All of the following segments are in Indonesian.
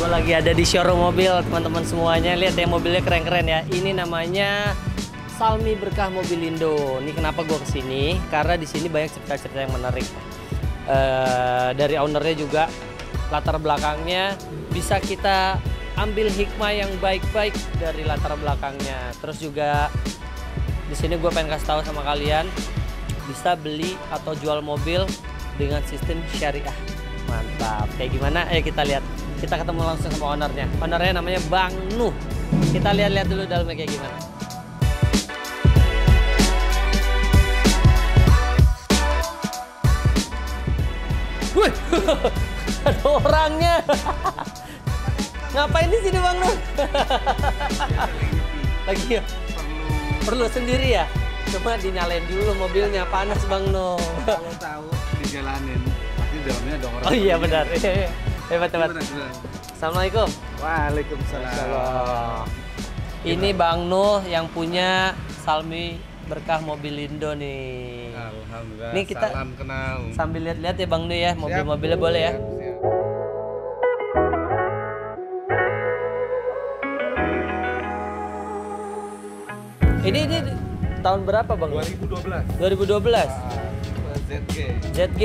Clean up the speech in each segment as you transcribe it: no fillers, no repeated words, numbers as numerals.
Gue lagi ada di showroom mobil, teman-teman semuanya. Lihat ya, mobilnya keren-keren ya. Ini namanya Salmi Berkah Mobilindo. Ini kenapa gue kesini? Karena di sini banyak cerita-cerita yang menarik. Dari ownernya juga, latar belakangnya bisa kita ambil hikmah yang baik-baik dari latar belakangnya. Terus juga di sini gue pengen kasih tahu sama kalian, bisa beli atau jual mobil dengan sistem syariah. Mantap. Kayak gimana? Ayo kita lihat. Kita ketemu langsung sama ownernya. Ownernya namanya Bang Nuh. Kita lihat-lihat dulu dalamnya kayak gimana. Wih, ada orangnya. Ngapain di sini Bang Nuh? Lagi ya? Perlu sendiri ya? Coba dinyalain dulu mobilnya, panas Bang Nuh. Kalau tahu dijalanin, pasti dalamnya ada orang. Oh iya benar. Hebat. Assalamualaikum. Waalaikumsalam. Ini Bang Nuh yang punya Salmi Berkah Mobilindo nih. Alhamdulillah. Nih kita salam kenal. sambil lihat-lihat ya Bang Nuh ya, mobil-mobilnya boleh ya. Siap. Ini tahun berapa Bang Nuh? 2012. 2012. ZG. ZG.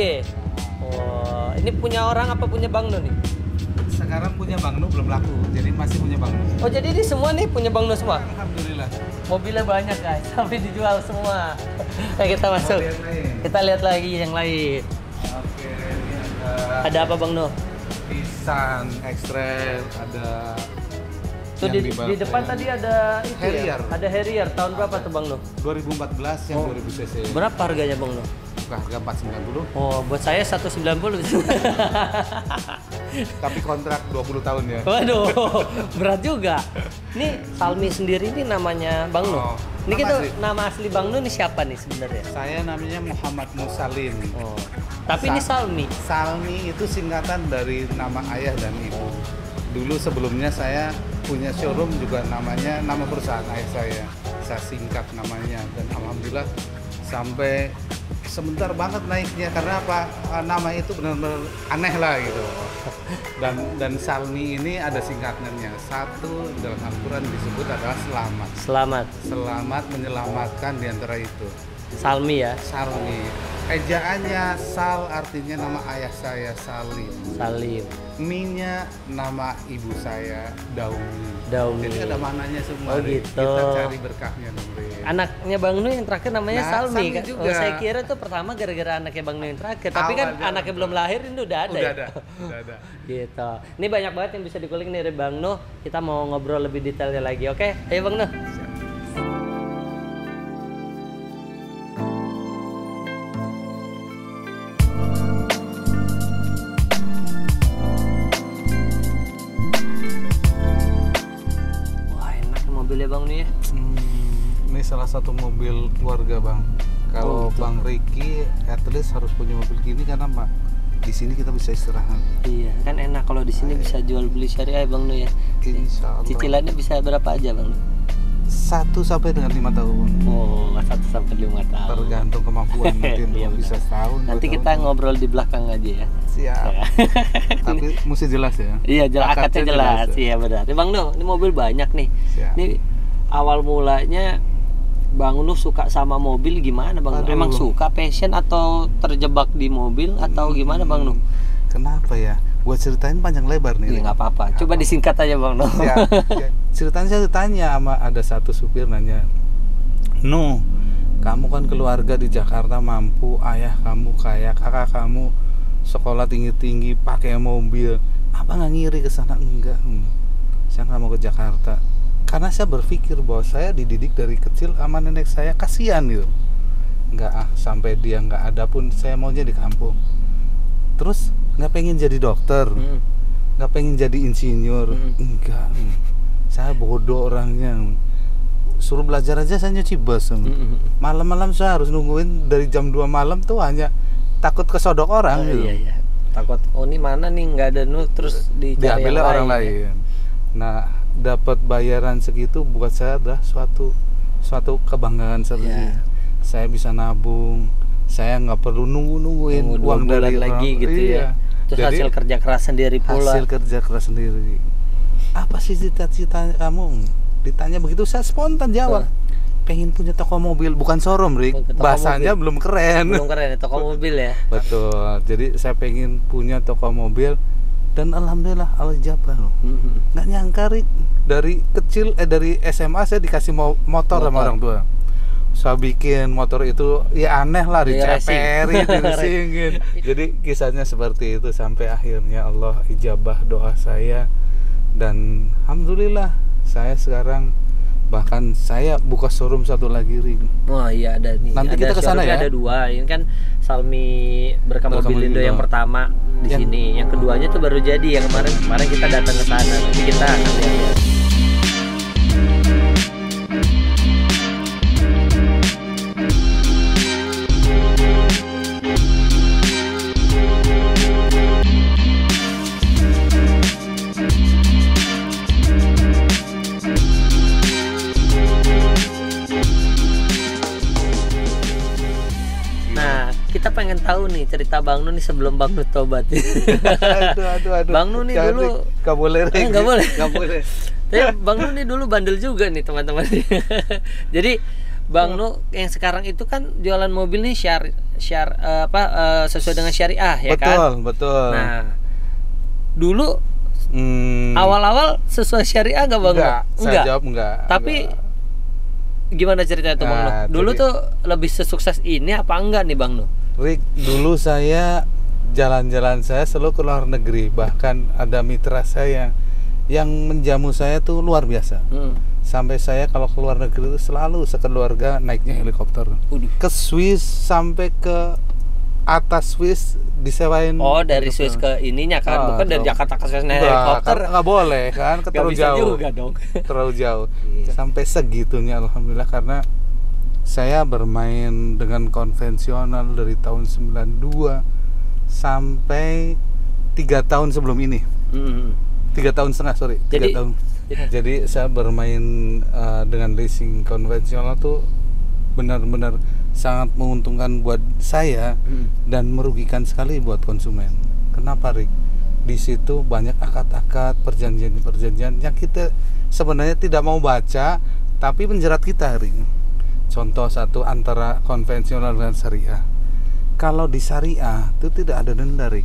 Oh, ini punya orang apa punya Bang Nuh nih? Sekarang punya Bang Nuh belum laku, jadi masih punya Bang Nuh. Oh, jadi ini semua nih punya Bang Nuh semua? Alhamdulillah. Mobilnya banyak guys, sampai dijual semua. Kita masuk. Yang lain. Kita lihat lagi yang lain. Oke, ini Ada apa Bang Nuh? Nissan X-Trail, ada Tuh yang di balap depan saya. tadi ada itu Harrier. ya? Ada Harrier. Tahun berapa tuh Bang Nuh? 2014 yang 2000 cc. Berapa harganya Bang Nuh? Harga 490. Oh, buat saya 190. Tapi kontrak 20 tahun ya. Waduh, berat juga. Nih Salmi sendiri ini namanya Bang Nuh. Oh, Ini nama kita asli. nama asli Bang Nuh ini siapa nih sebenarnya? Saya namanya Muhammad Musalim. Oh. Tapi ini Salmi. Salmi itu singkatan dari nama ayah dan ibu. Dulu sebelumnya saya punya showroom juga namanya nama perusahaan ayah saya. Saya singkat namanya dan alhamdulillah sampai sebentar banget naiknya karena apa? Nama itu benar-benar aneh lah gitu. Dan Salmi ini ada singkatannya. Satu dalam Al-Qur'an disebut adalah selamat. Selamat. Selamat menyelamatkan di antara itu. Salmi ya. Salmi. Ejaannya Sal artinya nama ayah saya Salim. Salim. Mi-nya nama ibu saya Daumi. Daumi. Jadi ada maknanya semua. Oh, Ri. gitu. Kita cari berkahnya dong, Ri. Anaknya Bang Nuh yang terakhir namanya Nah, Salmi Salmi kan? juga. Oh, saya kira tuh pertama gara-gara anaknya Bang Nuh yang terakhir. Tapi kan Awalnya anaknya betul. belum lahir ini udah ada Udah ya? ada. Udah ada. Gitu. Ini banyak banget yang bisa dikulik nih dari Bang Nuh. Kita mau ngobrol lebih detailnya lagi, oke? Ayo Bang Nuh. Wah, enak mobilnya Bang Nuh ya. Ini salah satu mobil keluarga, Bang. Kalau Oh, gitu. Bang Ricky at least harus punya mobil gini karena apa? Di sini kita bisa istirahat. Iya, kan enak kalau di sini bisa jual beli syariah Bang Nuh ya. Insya Allah. Cicilannya bisa berapa aja Bang Nuh? 1 sampai dengan 5 tahun. Oh, 1 sampai 5 tahun. Tergantung kemampuan nanti Iya, bisa benar. setahun. Nanti 2 kita tahun. ngobrol di belakang aja ya. Siap. Ya. Tapi mesti jelas ya. Iya, jelas akadnya jelas. ya. Iya benar. Bang Nuh, ini mobil banyak nih. Siap. Ini awal mulanya Bang Nuh suka sama mobil gimana Bang Nuh? Aduh. Emang suka passion atau terjebak di mobil atau gimana Bang Nuh? Kenapa ya? Gua ceritain panjang lebar nih. Iya nggak apa-apa. Coba disingkat aja Bang Nuh. Ya, ceritanya saya tanya sama ada satu supir nanya, "Nuh, kamu kan keluarga di Jakarta mampu, ayah kamu kaya, kakak kamu sekolah tinggi-tinggi pakai mobil, apa nggak ngiri ke sana?" Enggak, saya nggak mau ke Jakarta karena saya berpikir bahwa saya dididik dari kecil sama nenek saya, kasihan gitu. Enggak sampai dia nggak ada pun saya maunya di kampung. Terus nggak pengen jadi dokter, nggak pengen jadi insinyur, enggak. Saya bodoh orangnya. Suruh belajar aja saya nyuci bus. Malam-malam saya harus nungguin dari jam 2 malam tuh hanya takut kesodok orang gitu. Iya iya. Takut oh ini mana nih nggak ada Nuh terus dicari Diambil yang orang ya. lain. Nah, dapat bayaran segitu buat saya adalah suatu kebanggaan seperti Iya. saya bisa nabung, saya nggak perlu nungguin Tunggu 2 uang bulan dari lagi orang. gitu Iya. ya. Terus Jadi, hasil kerja keras sendiri pula. hasil kerja keras sendiri. Apa sih cita-cita kamu? Ditanya begitu saya spontan jawab. Pengen punya toko mobil, bukan showroom, Rick. Toko Bahasanya mobil. belum keren. Belum keren ya, toko mobil ya. Betul. Jadi saya pengen punya toko mobil dan alhamdulillah Allah ijabah loh. Nggak nyangka, Rick. Dari kecil dari SMA saya dikasih motor sama orang tua. Saya bikin motor itu ya aneh lah, diceperin, diracingin. Jadi kisahnya seperti itu sampai akhirnya Allah ijabah doa saya dan alhamdulillah saya sekarang bahkan saya buka showroom satu lagi, Ring. Oh iya ada nih. Nanti ada kita kesana ya. Ada 2. Ini kan Salmi Berkah Mobilindo yang pertama di sini. Yang keduanya tuh baru jadi. Yang kemarin kita datang ke sana. Nanti kita akan lihat. Kita pengen tahu nih cerita Bang Nu nih sebelum Bang Nu tobat. aduh. Bang Nu nih dulu nggak boleh, nggak boleh. Nggak boleh. Tapi Bang Nu nih dulu bandel juga nih teman-teman. Jadi Bang Nu yang sekarang itu kan jualan mobil nih sesuai dengan syariah ya kan? Betul. Nah, dulu awal-awal sesuai syariah nggak Bang Nu? Saya jawab enggak. Tapi gimana ceritanya tuh Bang Nu? Dulu tuh lebih sesukses ini apa enggak nih Bang Nu? Rick, dulu saya jalan-jalan saya selalu ke luar negeri, bahkan ada mitra saya yang menjamu saya tuh luar biasa. Sampai saya kalau ke luar negeri itu selalu sekeluarga naiknya helikopter. Ke Swiss sampai ke atas Swiss disewain. Oh, dari Swiss ke ininya kan, bukan dari Jakarta ke Swiss naik helikopter. Nggak boleh kan, terlalu jauh. Juga dong. Terlalu jauh. Sampai segitunya alhamdulillah karena saya bermain dengan konvensional dari tahun 92 sampai 3 tahun sebelum ini. 3 tahun setengah, sorry. 3 tahun. Jadi saya bermain dengan racing konvensional tuh benar-benar sangat menguntungkan buat saya dan merugikan sekali buat konsumen. Kenapa, Rick? Di situ banyak akad-akad, perjanjian-perjanjian yang kita sebenarnya tidak mau baca tapi menjerat kita, Rick. Contoh satu antara konvensional dengan syariah. Kalau di syariah itu tidak ada denda, Rick.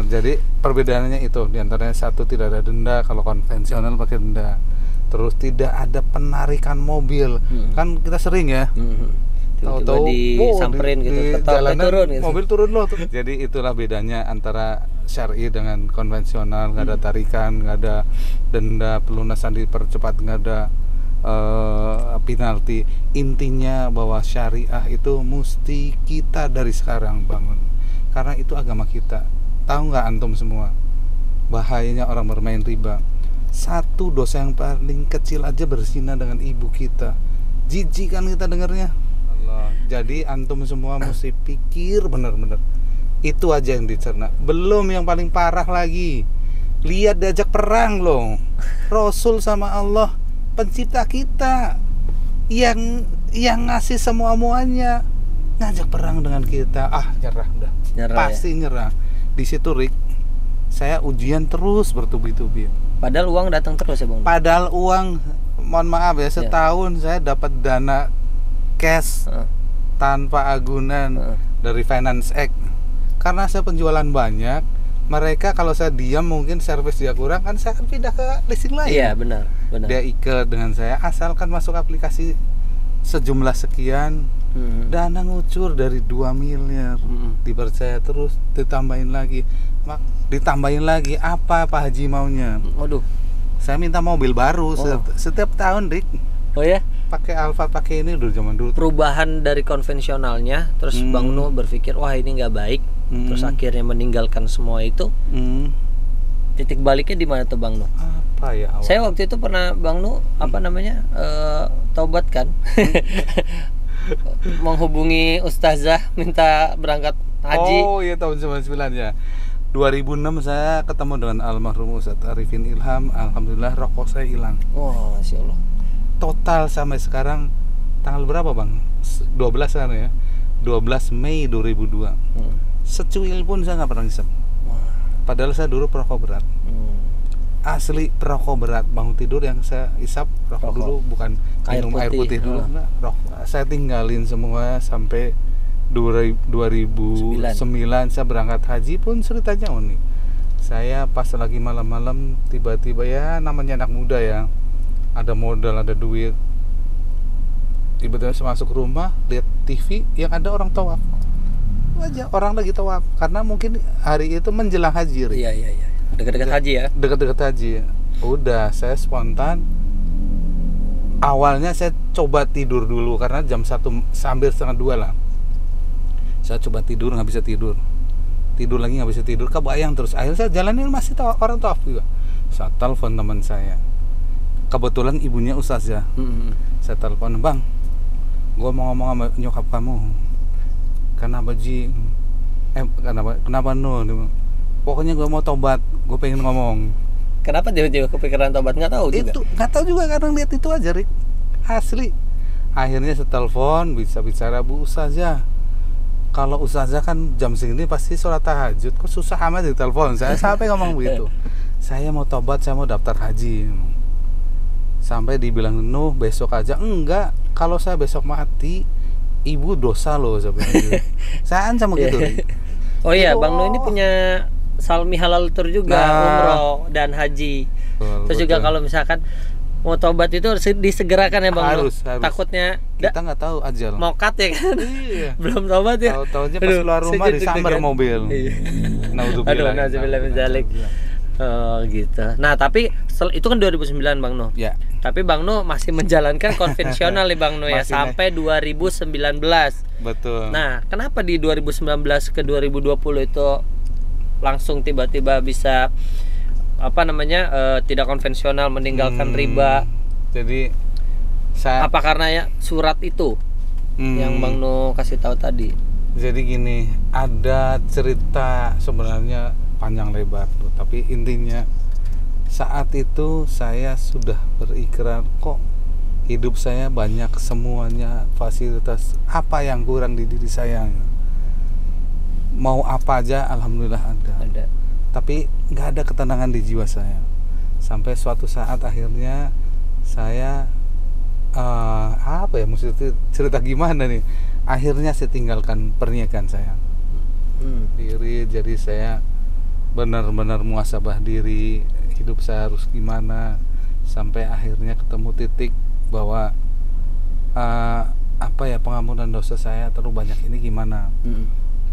Jadi perbedaannya itu diantaranya satu tidak ada denda, kalau konvensional pakai denda. Terus tidak ada penarikan mobil. Kan kita sering ya. Tahu-tahu disamperin gitu, di jalanan turun gitu. Mobil turun loh. Jadi itulah bedanya antara syar'i dengan konvensional. Nggak ada tarikan, nggak ada denda, pelunasan dipercepat, nggak ada penalti. Intinya bahwa syariah itu mesti kita dari sekarang bangun, karena itu agama kita. Tahu nggak antum semua bahayanya orang bermain riba? Satu dosa yang paling kecil aja berzina dengan ibu kita, jijik kan kita dengarnya. Allah. Jadi antum semua mesti pikir benar-benar. Itu aja yang dicerna. Belum yang paling parah lagi, lihat diajak perang loh. Rasul sama Allah pencipta kita yang ngasih semua-muanya ngajak perang dengan kita, nyerah udah. Pasti nyerah. Di situ, Rick, saya ujian terus bertubi-tubi. Padahal uang datang terus ya Bang. Padahal uang, mohon maaf ya, setahun saya dapat dana cash tanpa agunan dari Finance Act. Karena saya penjualan banyak, mereka kalau saya diam mungkin servis dia kurang, kan saya akan pindah ke leasing lain. Iya benar. Dia ikat dengan saya, asalkan masuk aplikasi sejumlah sekian, dana ngucur dari 2 miliar, dipercaya terus, ditambahin lagi, apa Pak Haji maunya? Waduh, saya minta mobil baru setiap tahun, Dik. Oh ya? Pakai Alfa, pakai ini udah zaman dulu. Perubahan dari konvensionalnya, terus Bang Nu berpikir wah ini nggak baik, terus akhirnya meninggalkan semua itu. Titik baliknya di mana tuh Bang Nu? Apa ya? Saya waktu itu pernah Bang Nu taubat kan, menghubungi ustazah minta berangkat haji. Oh iya, tahun 99 ya. 2006 saya ketemu dengan almarhum Ustaz Arifin Ilham. Alhamdulillah rokok saya hilang. Oh, Masya Allah. Total sampai sekarang tanggal berapa Bang? 12 kan ya? 12 Mei 2002. Secuil pun saya nggak pernah ngisep. Padahal saya dulu perokok berat. Asli perokok berat. Bangun tidur yang saya isap rokok dulu, bukan minum air putih dulu. Enggak, rokok. Saya tinggalin semua sampai 2009 saya berangkat haji pun ceritanya unik. Saya pas lagi malam-malam tiba-tiba, ya namanya anak muda ya, ada modal, ada duit, tiba-tiba saya masuk rumah lihat TV yang ada orang tawaf aja, orang lagi tawaf, karena mungkin hari itu menjelang haji. Iya. Dekat-dekat haji ya. Dekat-dekat haji. Udah, saya spontan. Awalnya saya coba tidur dulu karena jam 1 sambil setengah 2 lah. Saya coba tidur, nggak bisa tidur lagi, nggak bisa tidur, kebayang terus. Akhirnya saya jalanin, masih orang tawaf juga. Saya telepon teman saya, kebetulan ibunya ustazah. Saya telepon, bang, gue mau ngomong sama nyokap kamu. Kenapa Ji? Kenapa no? Pokoknya gue mau tobat, gue pengen ngomong. Kenapa tiba-tiba kepikiran tobat? Nggak tahu juga. Itu nggak tahu juga, kadang lihat itu aja, Rik. Asli. Akhirnya saya telepon, bisa bicara, Bu Ustazah. Kalau ustazah kan jam segini pasti sholat tahajud, kok susah amat di telepon. Saya sampai ngomong begitu. Saya mau tobat, saya mau daftar haji. Sampai dibilang, "No, besok aja." Enggak, kalau saya besok mati, ibu dosa loh sebenarnya. Saya ancam begitu. Oh iya, Bang No ini punya Salmi Halal Tour juga, umroh dan haji. Terus juga kalau misalkan mau tobat itu harus disegerakan ya Bang. Harus. Takutnya kita nggak tahu ajal. Mokat ya kan. Iya. Belum tobat ya. Tahu-tahunya pas keluar rumah disambar mobil. Iya. Nauzubillah min dzalik. Oh gitu. Nah tapi itu kan 2009 Bang No. Ya. Tapi Bang No masih menjalankan konvensional nih Bang No ya sampai 2019. Betul. Nah kenapa di 2019 ke 2020 itu langsung tiba-tiba bisa tidak konvensional, meninggalkan riba? Jadi apa karena ya surat itu yang Bang No kasih tahu tadi? Jadi gini, ada cerita sebenarnya panjang lebar tuh, tapi intinya saat itu saya sudah berikrar, kok hidup saya banyak semuanya fasilitas, apa yang kurang di diri saya? Mau apa aja alhamdulillah ada. Tapi nggak ada ketenangan di jiwa saya. Sampai suatu saat akhirnya saya mesti cerita gimana nih? Akhirnya saya tinggalkan pernikahan saya. Diri, jadi saya benar-benar muhasabah diri, hidup saya harus gimana, sampai akhirnya ketemu titik bahwa pengampunan dosa saya terlalu banyak ini gimana.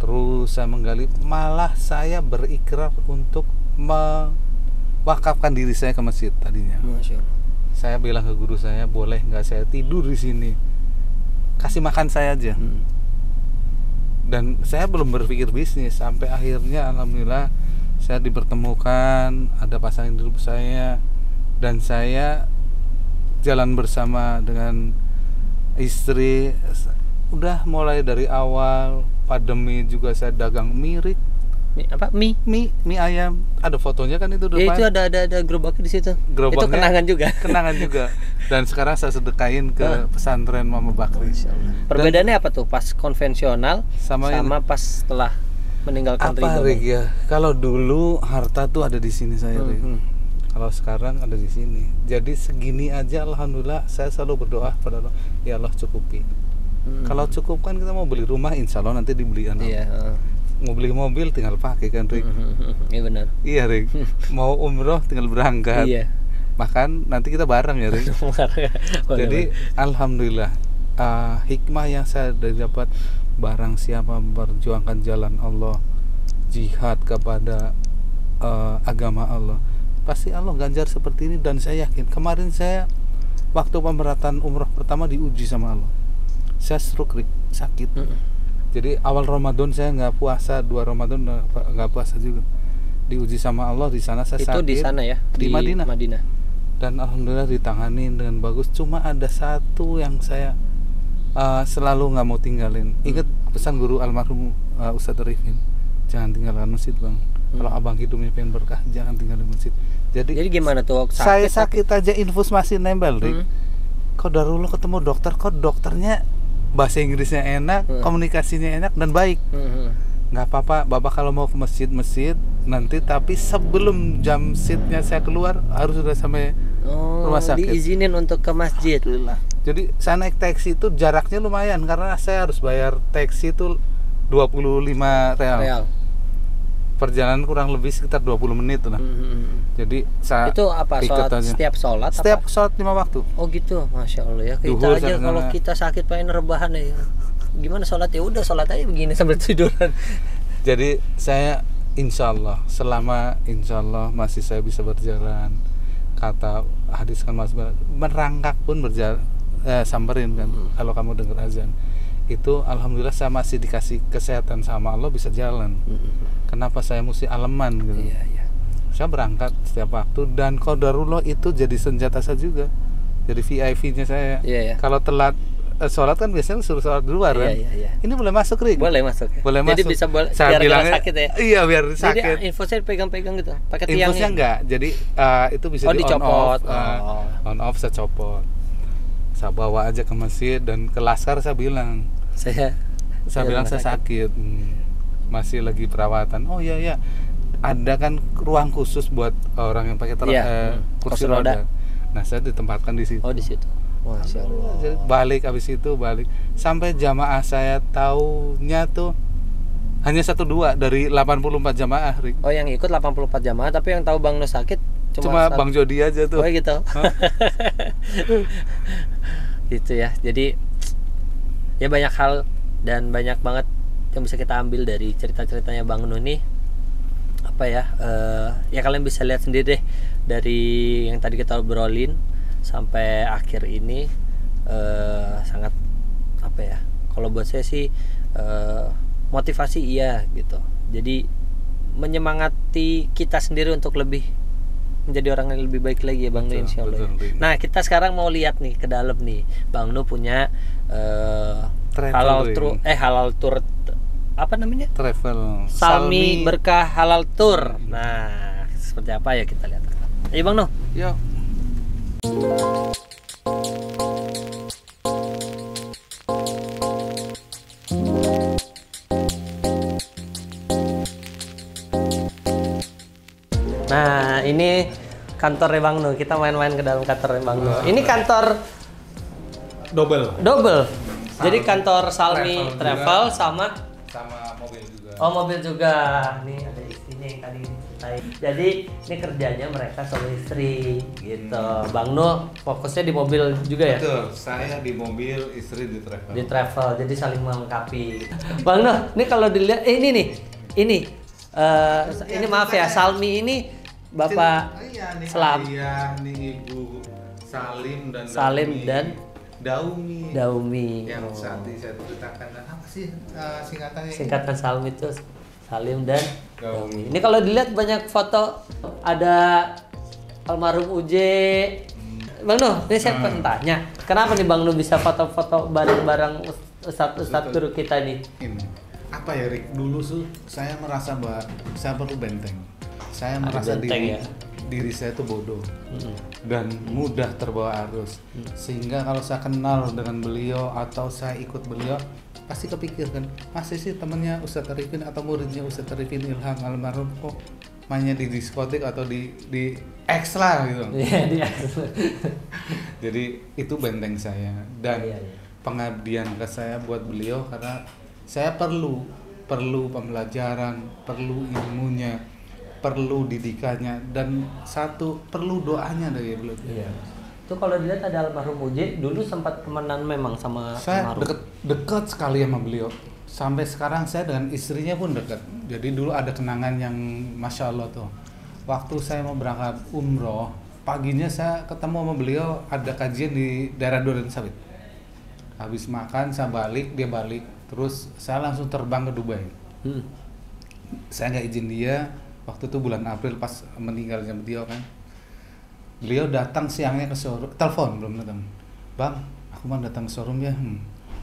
Terus saya menggali, malah saya berikrar untuk mewakafkan diri saya ke masjid tadinya. Masya Allah. Saya bilang ke guru saya, boleh nggak saya tidur di sini, kasih makan saya aja. Dan saya belum berpikir bisnis, sampai akhirnya alhamdulillah saya dipertemukan, ada pasangan hidup saya, dan saya jalan bersama dengan istri. Udah mulai dari awal pandemi juga saya dagang mie ayam, ada fotonya kan itu depan. Ya, itu ada gerobaknya di situ. Itu kenangan juga. Dan sekarang saya sedekahin ke pesantren Mama Bakri. Perbedaannya apa tuh pas konvensional sama pas setelah meninggalkan riba? Ya, kalau dulu harta tuh ada di sini saya, kalau sekarang ada di sini. Jadi segini aja alhamdulillah, saya selalu berdoa pada Allah, ya Allah cukupi. Kalau cukup kan kita mau beli rumah, insya Allah nanti dibeli anak. Mau beli mobil tinggal pakai kan, Rik. Iya benar. Iya, Rik. Mau umroh tinggal berangkat. Iya. Makan nanti kita bareng ya, Rik. Jadi alhamdulillah hikmah yang saya dapat, barang siapa memperjuangkan jalan Allah, jihad kepada agama Allah, pasti Allah ganjar seperti ini. Dan saya yakin, kemarin saya waktu pemberatan umroh pertama diuji sama Allah. Saya stroke, sakit. Jadi awal Ramadan saya nggak puasa, 2 Ramadan nggak puasa juga. Diuji sama Allah di sana, saya sakit. Itu di sana ya? Di Madinah. Dan alhamdulillah ditangani dengan bagus. Cuma ada satu yang saya selalu nggak mau tinggalin. Ingat pesan guru almarhum Ustadz Arifin, jangan tinggalkan masjid bang. Kalau abang hidupnya pengen berkah, jangan tinggalin masjid. Jadi gimana tuh? Saya sakit aja infus masih nempel, Rik. Kok dulu ketemu dokter, kok dokternya bahasa Inggrisnya enak, komunikasinya enak dan baik. nggak apa-apa bapak kalau mau ke masjid nanti, tapi sebelum jam sidnya saya keluar harus sudah sampai rumah sakit. Diizinin untuk ke masjid. Jadi saya naik taksi itu jaraknya lumayan karena saya harus bayar taksi itu 25 real. Perjalanan kurang lebih sekitar 20 menit lah. Jadi saya itu apa, setiap sholat? Setiap sholat 5 waktu. Oh gitu, masya Allah ya. Kita Duhur, aja kalau kita sakit pengen rebahan ya. Gimana sholat, ya udah sholat aja begini sambil tiduran. Jadi saya insya Allah selama insya Allah masih saya bisa berjalan, kata hadis kan Mas, merangkak pun berjalan, samperin kan. Kalau kamu dengar azan itu alhamdulillah saya masih dikasih kesehatan sama Allah, bisa jalan. Kenapa saya mesti aleman gitu? Iya. Saya berangkat setiap waktu, dan qadarullah itu jadi senjata saya juga, jadi VIP-nya saya. Iya. Kalau telat sholat kan biasanya suruh sholat di luar kan. Iya. Ini boleh masuk, Rik? Boleh masuk ya? Boleh jadi masuk. bisa Saya biar bilangnya, sakit ya? Iya, biar sakit. Jadi info saya pegang-pegang gitu pakai tiangnya? Infusnya enggak, jadi itu bisa dicopot. On off saya copot. Saya bawa aja ke masjid, dan ke laskar saya bilang saya bilang saya sakit. Masih lagi perawatan. Oh iya, ada kan ruang khusus buat orang yang pakai kursi roda. Nah saya ditempatkan di situ. Oh di situ. Masya Allah. Jadi balik, habis itu balik sampai jamaah saya taunya tuh hanya 1-2 dari 84 jamaah, Rik. Oh yang ikut 84 jamaah, tapi yang tahu Bang Nur sakit cuma Bang Jody aja tuh. Oh gitu. Gitu ya. Jadi ya banyak hal dan banyak banget yang bisa kita ambil dari cerita-ceritanya Bang Nur nih. Apa ya? Ya kalian bisa lihat sendiri deh dari yang tadi kita obrolin sampai akhir ini, sangat apa ya? Kalau buat saya sih motivasi iya gitu. Jadi menyemangati kita sendiri untuk lebih menjadi orang yang lebih baik lagi ya Bang Nu, insyaallah. Nah, kita sekarang mau lihat nih ke dalam nih. Bang Nu punya halal tour apa namanya? Travel. Salmi Berkah Halal Tour. Nah, seperti apa ya kita lihat. Ayo Bang Nu. Yuk. Nah, ini kantornya Bang Nu. Kita main-main ke dalam kantornya Bang Nu. Ini kantor double. Jadi kantor Salmi Travel sama mobil juga. Oh, mobil juga. Nih ada istrinya yang tadi diceritain. Jadi ini kerjanya mereka suami istri gitu. Bang Nu fokusnya di mobil juga ya? Betul. Saya di mobil, istri di travel. Di travel. Jadi saling melengkapi. Bang Nu, ini kalau dilihat ini nih. Ini maaf ya, Salmi ini Bapak Selam. Iya, nih Ibu Salim dan Daumi. Yang saat ini saya ceritakan, apa sih singkatannya? Singkatan Salmi itu Salim dan Daumi. Ini kalau dilihat banyak foto, ada almarhum Uje. Bang Nu, ini saya pengen tanya, kenapa nih Bang Nu bisa foto-foto bareng-bareng Ustadz guru kita nih? Ini apa ya, Rik? Dulu saya merasa bahwa saya perlu benteng. Saya merasa diri saya itu bodoh dan mudah terbawa arus, sehingga kalau saya kenal dengan beliau atau saya ikut beliau pasti kepikirkan, masih sih temennya Ustadz Arifin atau muridnya Ustadz Arifin Ilham almarhum kok mainnya di diskotik atau di ekstra gitu. Di ekstra. Jadi itu benteng saya dan pengabdian ke saya buat beliau, karena saya perlu pembelajaran, perlu ilmunya, perlu didikannya, dan perlu doanya dari beliau. Iya. Itu kalau dilihat ada almarhum Uje, dulu sempat temenan memang sama saya almarhum. dekat sekali sama beliau. Sampai sekarang saya dengan istrinya pun dekat. Jadi dulu ada kenangan yang masya Allah tuh. Waktu saya mau berangkat umroh, paginya saya ketemu sama beliau, ada kajian di daerah Durensawit. Habis makan saya balik, dia balik, terus saya langsung terbang ke Dubai. Saya nggak izin dia. Waktu itu bulan April pas meninggalnya beliau kan, beliau datang siangnya ke showroom, telepon belum datang, Bang, aku mau datang ke showroom ya.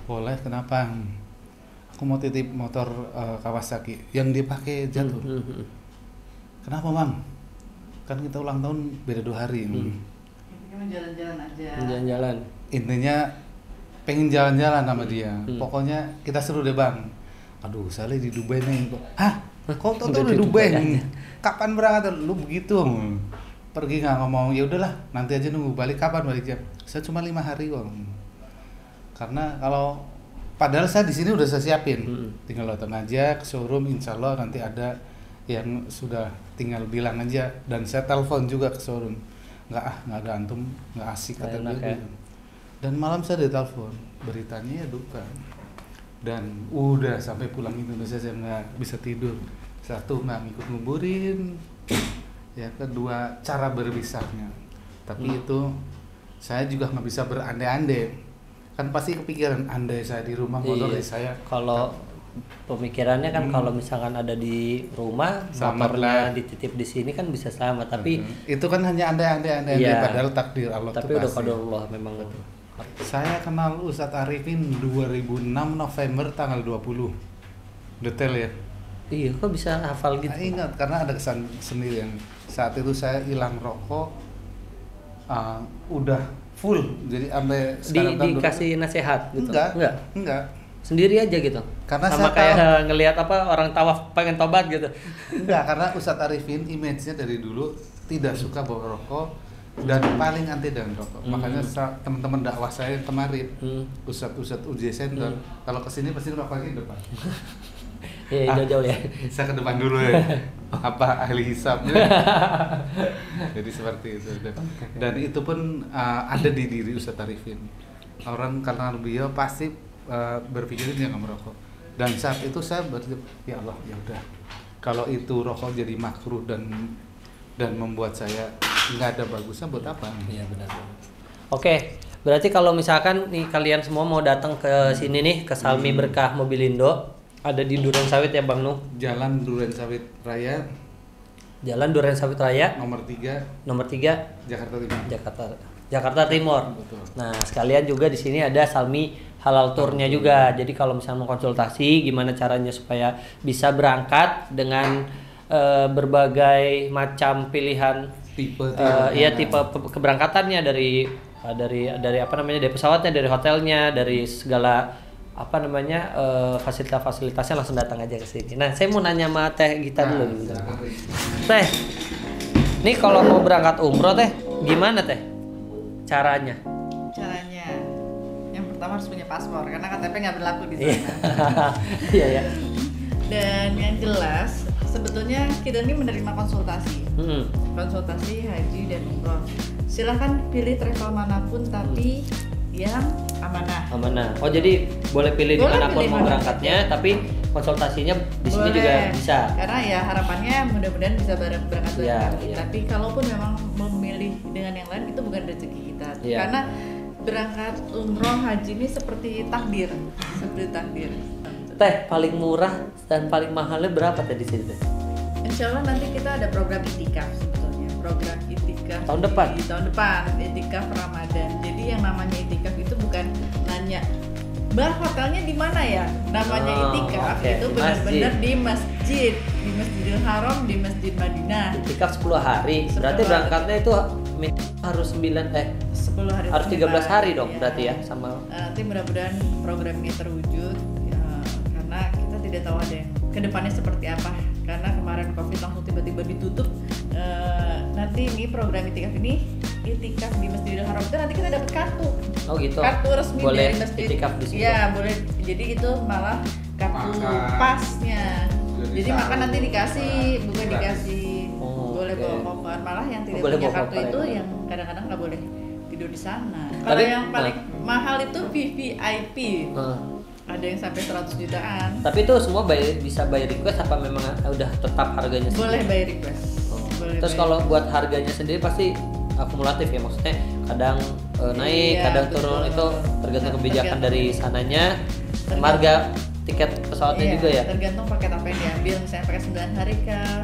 Boleh, kenapa? Aku mau titip motor Kawasaki yang dipakai jatuh. Kenapa Bang? Kan kita ulang tahun beda 2 hari. Intinya jalan-jalan aja. Jalan-jalan. Intinya pengen jalan-jalan sama dia. Pokoknya kita seru deh Bang. Aduh, saya di Dubai nih. Hah? Kok tuh Udah udah di Dubai? Dubai aja. Kapan berangkat? Lu begitu. Pergi nggak ngomong, ya udahlah, nanti aja nunggu balik. Kapan baliknya? Saya cuma 5 hari, Bang. Karena kalau padahal saya di sini udah saya siapin. Tinggal datang aja ke showroom, insya Allah nanti ada yang sudah tinggal bilang aja, dan saya telepon juga ke showroom. Nggak ada antum, nggak asik kata Enak, dia. ya. Dan malam saya ditelepon, beritanya ya duka. Dan udah sampai pulang Indonesia saya nggak bisa tidur. Satu, nggak ngikut nguburin. Ya, kedua, cara berpisahnya. Tapi itu saya juga nggak bisa berandai-andai. Kan pasti kepikiran, andai saya di rumah motor saya. Kalau pemikirannya kan kalau misalkan ada di rumah, Selamat motornya lah. dititip di sini kan bisa selamat. Tapi itu kan hanya andai-andai, Iya. padahal takdir Allah tapi itu udah pasti. qadarullah memang itu. Saya kenal Ustadz Arifin 2006 November tanggal 20. Detail ya. Iya, kok bisa hafal gitu? Saya ingat karena ada kesan sendiri yang saat itu saya hilang rokok, udah full, jadi sampai sekarang tahun Dikasih nasihat gitu? enggak. Sendiri aja gitu? Karena sama saya kayak ngelihat apa orang tawaf pengen tobat gitu? Enggak, karena Ustadz Arifin image-nya dari dulu tidak suka bawa rokok dan paling anti dengan rokok. Makanya teman-teman dakwah saya kemarin, Ustadz UJ Center, kalau kesini pasti rokoknya di depan. Ya, jauh-jauh ya. Saya ke depan dulu ya. Apa ahli hisabnya. Jadi seperti itu. Dan itu pun ada di diri Ustadz Arifin. Orang karena beliau pasti berpikirin dia nggak merokok. Dan saat itu saya berpikir, ya Allah, ya udah. Kalau itu rokok jadi makruh dan membuat saya nggak ada bagusnya, buat apa? Iya, benar. Oke, berarti kalau misalkan nih kalian semua mau datang ke sini nih ke Salmi Berkah Mobilindo, ada di Duren Sawit ya Bang Nuh? Jalan Duren Sawit Raya, Jalan Duren Sawit Raya, nomor 3, nomor 3, Jakarta Timur. Jakarta Timur. Betul. Nah, sekalian juga di sini ada Salmi Halal Tournya juga. Jadi kalau misalnya mau konsultasi gimana caranya supaya bisa berangkat dengan berbagai macam pilihan Tipe tipe keberangkatannya dari apa namanya, dari pesawatnya, dari hotelnya, dari segala apa namanya fasilitas-fasilitasnya, langsung datang aja ke sini. Nah, saya mau nanya sama Teh Gita dulu gitu. Teh, nih kalau mau berangkat umroh Teh, gimana Teh caranya? Caranya, yang pertama harus punya paspor karena KTP nggak berlaku di sana. Iya ya. Dan yang jelas, sebetulnya kita ini menerima konsultasi, konsultasi haji dan umroh. Silahkan pilih travel manapun, tapi yang amanah. Amanah. Oh, jadi boleh pilih Boleh dimanapun pilih mau mana berangkatnya, tapi konsultasinya di sini Boleh. juga bisa. Karena ya harapannya mudah-mudahan bisa berangkat bareng Iya, kali. iya. Tapi kalaupun memang memilih dengan yang lain, itu bukan rezeki kita. Iya. Karena berangkat umroh haji ini seperti takdir, Teh, paling murah dan paling mahalnya berapa Teh di sini Teh? Insya Allah nanti kita ada program itikaf sebetulnya, program itikaf Tahun depan? di tahun depan, itikaf Ramadan. Jadi yang namanya itikaf itu bukan nanya, Bah, hotelnya di mana ya? Namanya Oh, itikaf oke. itu Di benar-benar di Masjidil Haram, di Masjid Madinah. Itikaf 10 hari. 10 Berarti hari. berangkatnya itu harus 10 hari harus 13 hari dong Iya. berarti ya sama. Nanti mudah-mudahan program ini terwujud ya, karena kita tidak tahu ada yang kedepannya seperti apa, karena kemarin COVID langsung tiba-tiba ditutup. Nanti ini program itikaf ini, itikaf di Masjidil Haram itu nanti kita dapat kartu, Oh gitu. kartu resmi Boleh dari masjid. itikaf di situ. Iya boleh, jadi itu malah kartu Makan. pasnya. Jadi sahur. makan nanti dikasih, bukan Gratis. dikasih. Oh, Boleh oke. bawa koper, malah yang tidak Boleh punya bawa kartu koper itu ya. yang kadang-kadang nggak boleh tidur di sana. Tapi- Kalau yang paling mahal itu VVIP, Heeh. ada yang sampai 100 jutaan. Tapi itu semua bisa by request apa memang udah tetap harganya sendiri? Boleh by request. Oh. Boleh Terus by- kalau buat harganya sendiri pasti akumulatif ya, maksudnya kadang naik, Iya, kadang betul. turun, itu tergantung kebijakan Tergantung. dari sananya. Tergantung. Harga tiket pesawatnya Iya, juga ya. tergantung paket apa yang diambil. Misalnya pakai 9 hari kah,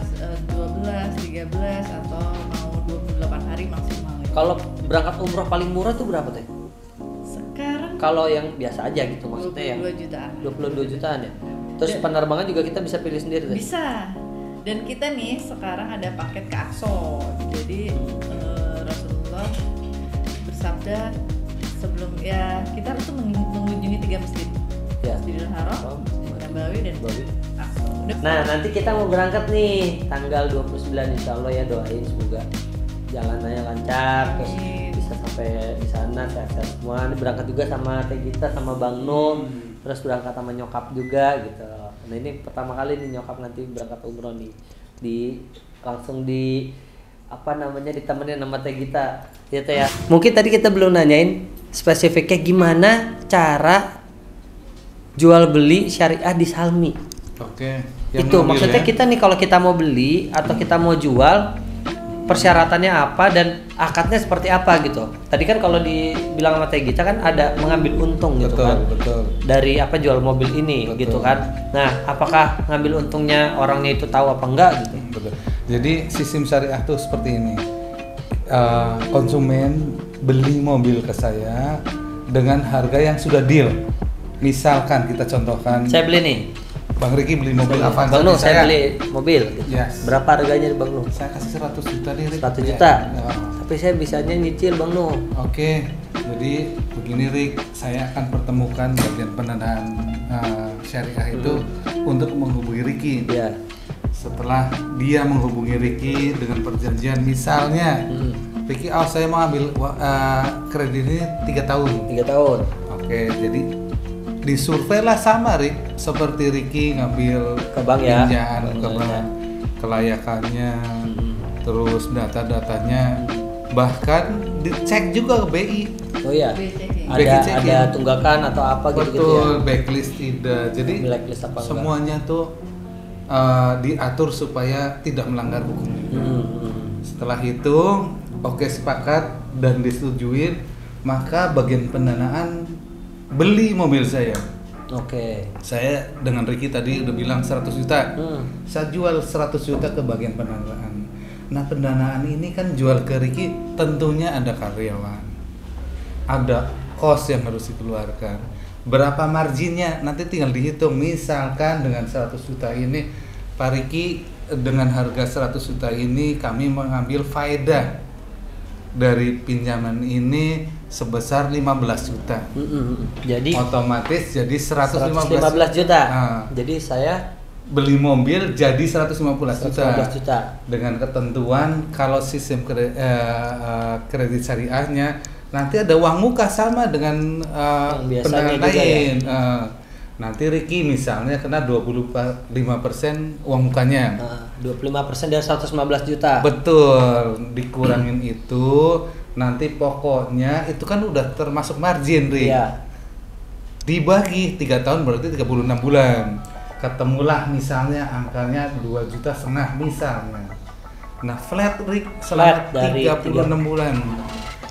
12, 13 atau mau 28 hari maksimal. Kalau berangkat umroh paling murah tuh berapa Teh? Sekarang Kalau yang biasa aja gitu maksudnya yang 22 jutaan. 22 jutaan ya. Terus Dan- penerbangan juga kita bisa pilih sendiri Teh. Bisa. Dan kita nih sekarang ada paket ke Aqsa. Jadi Rasulullah bersabda sebelum ya kita harus tuh mengunjungi 3 masjid. Ya. Masjidil Haram, Oh, Masjid Bawi dan langsung depan. Nah, nanti kita mau berangkat nih tanggal 29 insya Allah ya, doain semoga jalanannya lancar terus Amin. bisa sampai di sana sehat-sehat semua. Ini berangkat juga sama Teh Gita sama Bang Nul, terus berangkat sama nyokap juga gitu. Nah, ini pertama kali nih nyokap nanti berangkat umroh nih. Langsung ditemenin sama Teh Gita. Ya Teh ya. Mungkin tadi kita belum nanyain spesifiknya gimana cara jual beli syariah di Salmi. Oke. Itu maksudnya kita nih kalau kita mau beli atau kita mau jual, persyaratannya apa dan akadnya seperti apa gitu. Tadi kan kalau dibilang sama Teh Gita kan ada mengambil untung gitu kan. Betul. Dari jual mobil ini Betul. gitu kan. Nah, apakah ngambil untungnya orangnya itu tahu apa enggak gitu? Betul. Jadi sistem syariah tuh seperti ini. Konsumen beli mobil ke saya dengan harga yang sudah deal. Misalkan kita contohkan, Saya beli nih. Bang Riki beli mobil Avanza Bang Nuh, di saya beli mobil gitu. Yes. Berapa harganya Bang Nuh? Saya kasih 100 juta nih, Rik. 100 juta. Ya. Tapi saya bisanya nyicil Bang Nuh. Oke, jadi begini Rik, saya akan pertemukan bagian pendanaan syariah itu untuk menghubungi Riki. Iya. Setelah dia menghubungi Riki dengan perjanjian, misalnya Riki, saya mau ambil kredit ini 3 tahun. 3 tahun. Oke, jadi disurvei lah sama Rik, seperti Riki ngambil Ke bank ya. pinjaman ke Bank bank, kelayakannya, terus data-datanya, bahkan dicek juga ke BI. Oh iya. BCC. Ada tunggakan atau apa gitu-gitu ya. Betul, backlist tidak. Jadi Blacklist apa enggak? semuanya tuh diatur supaya tidak melanggar hukum. Setelah itu, oke sepakat dan disetujuin, maka bagian pendanaan beli mobil saya. Oke. Saya dengan Riki tadi udah bilang 100 juta. Saya jual 100 juta ke bagian pendanaan. Nah, pendanaan ini kan jual ke Riki, tentunya ada karyawan. Ada kos yang harus dikeluarkan. Berapa marginnya nanti tinggal dihitung. Misalkan dengan 100 juta ini Pak Riki, dengan harga 100 juta ini kami mengambil faedah dari pinjaman ini sebesar 15 juta. Jadi Otomatis jadi 115 juta. Ah. Jadi saya Beli mobil jadi 115 juta. 115 juta. Dengan ketentuan kalau sistem kredit syariahnya nanti ada uang muka sama dengan Yang biasanya pendanaan juga lain. Nanti Riki misalnya kena 25% uang mukanya. 25% dari 115 juta. Betul, dikurangin itu nanti pokoknya itu kan udah termasuk margin, Rik. Iya. Dibagi 3 tahun berarti 36 bulan. Ketemulah misalnya angkanya 2,5 juta misalnya. Nah, flat, Rik, selama Flat dari 36 bulan.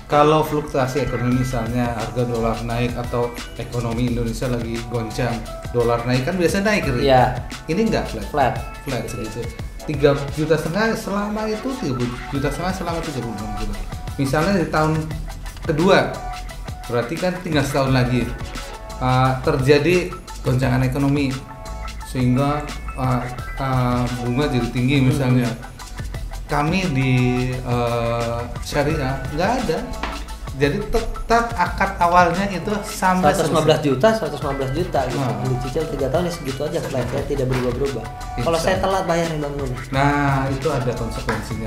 Kalau fluktuasi ekonomi misalnya harga dolar naik atau ekonomi Indonesia lagi goncang, dolar naik kan biasa naik, Rik. Iya. Ini enggak flat. Flat segitu. 3,5 juta selama itu 3,5 juta selama 36 bulan. Misalnya di tahun kedua, berarti kan tinggal setahun lagi terjadi goncangan ekonomi sehingga bunga jadi tinggi misalnya. Kami di syariah nggak ada, jadi tetap akad awalnya itu sampai 115 juta gitu. Nah. Dicicil 3 tahun ya segitu aja flat-nya tidak berubah-berubah. Insya Kalau saya Allah. telat bayar nih Bang Nun. Nah, itu ada konsekuensinya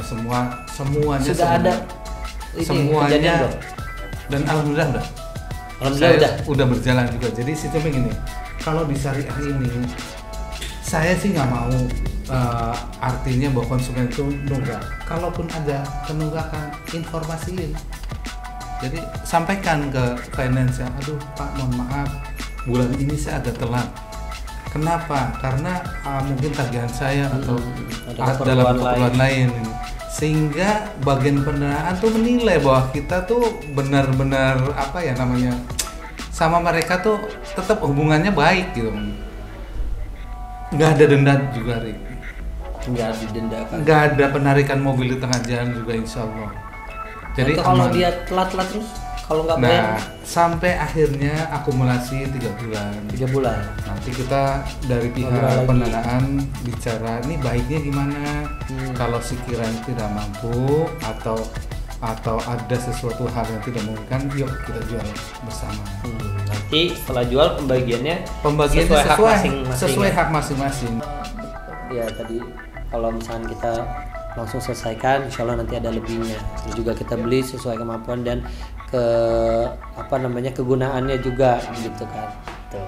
semuanya Sudah semua. ada ini kejadian semuanya belum? dan alhamdulillah udah. Alhamdulillah Saya udah berjalan juga. Jadi sistemnya gini, kalau di syariah ini saya sih nggak mau artinya bahwa konsumen itu nunggak. Kalaupun ada penunggakan, informasiin. Jadi sampaikan ke finance, aduh Pak, mohon maaf, bulan ini saya agak telat. Kenapa? Karena mungkin tagihan saya atau ada dalam keperluan keperluan lain. Sehingga bagian pendanaan tuh menilai bahwa kita tuh benar-benar apa ya namanya, sama mereka tuh tetap hubungannya baik gitu. Nggak ada denda juga, Rik. Nggak didendakan. Nggak ada penarikan mobil di tengah jalan juga, insya Allah. Jadi Itu kalau aman. dia telat-telat terus kalau nggak bayar Nah, sampai akhirnya akumulasi 3 bulan. 3 bulan. Nanti kita dari Ngobrol pihak lagi. pendanaan bicara, ini baiknya gimana? Kalau sekiranya tidak mampu atau ada sesuatu hal yang tidak memungkinkan, yuk kita jual bersama. nanti setelah jual pembagiannya sesuai hak masing-masing. Ya tadi kalau misalkan kita langsung selesaikan, insya Allah nanti ada lebihnya. Dan juga kita beli sesuai kemampuan dan kegunaannya juga gitu kan. Tuh.